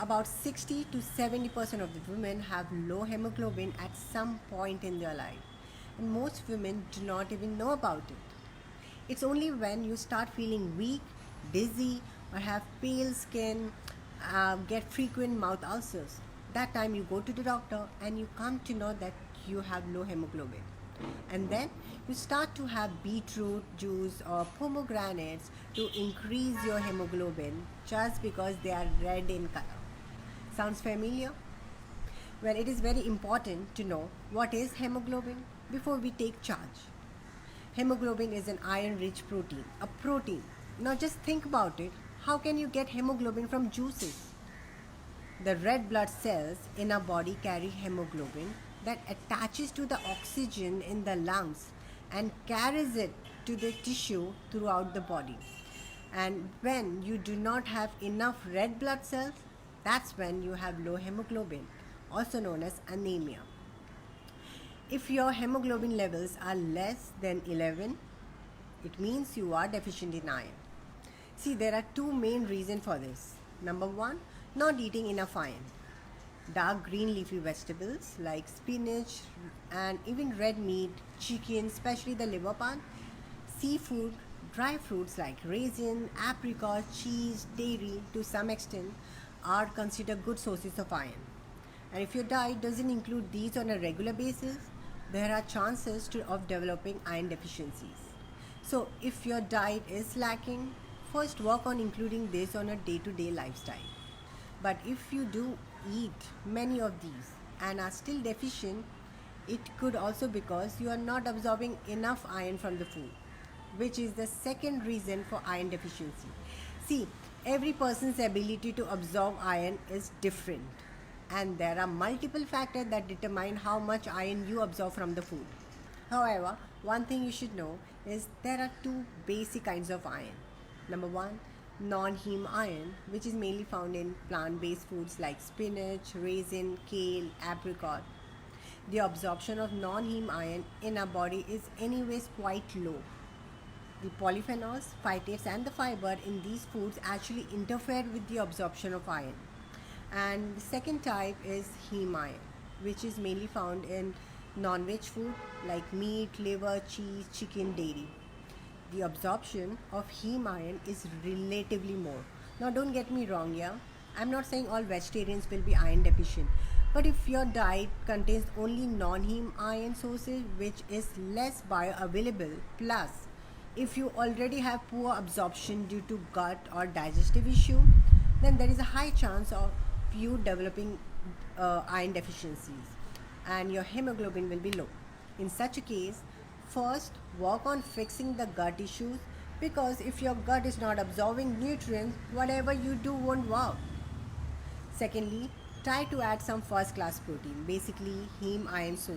About 60 to 70% of the women have low hemoglobin at some point in their life, and most women do not even know about it. It's only when you start feeling weak, dizzy, or have pale skin, get frequent mouth ulcers. That time you go to the doctor and you come to know that you have low hemoglobin. And then you start to have beetroot juice or pomegranates to increase your hemoglobin just because they are red in color. Sounds familiar? Well, it is very important to know what is hemoglobin before we take charge. Hemoglobin is an iron rich protein, a protein. Now just think about it. How can you get hemoglobin from juices? The red blood cells in our body carry hemoglobin that attaches to the oxygen in the lungs and carries it to the tissue throughout the body. And when you do not have enough red blood cells, that's when you have low hemoglobin, also known as anemia. If your hemoglobin levels are less than 11, it means you are deficient in iron. See, there are two main reasons for this. Number one, not eating enough iron. Dark green leafy vegetables like spinach and even red meat, chicken, especially the liver part, seafood, dry fruits like raisin, apricot, cheese, dairy to some extent are considered good sources of iron. And if your diet doesn't include these on a regular basis, there are chances of developing iron deficiencies. So if your diet is lacking, first work on including this on a day-to-day lifestyle. But if you do eat many of these and are still deficient, it could also because you are not absorbing enough iron from the food, which is the second reason for iron deficiency. See, every person's ability to absorb iron is different, and there are multiple factors that determine how much iron you absorb from the food. However, one thing you should know is there are two basic kinds of iron. Number one, non-heme iron, which is mainly found in plant-based foods like spinach, raisin, kale, apricot. The absorption of non-heme iron in our body is anyways quite low. The polyphenols, phytates and the fiber in these foods actually interfere with the absorption of iron. And the second type is heme iron, which is mainly found in non-veg food like meat, liver, cheese, chicken, dairy. The absorption of heme iron is relatively more. Now don't get me wrong here. I'm not saying all vegetarians will be iron deficient. But if your diet contains only non-heme iron sources, which is less bioavailable, plus if you already have poor absorption due to gut or digestive issue, then there is a high chance of you developing iron deficiencies and your hemoglobin will be low. In such a case, first work on fixing the gut issues, because if your gut is not absorbing nutrients, whatever you do won't work. Secondly, try to add some first class protein, basically heme iron source.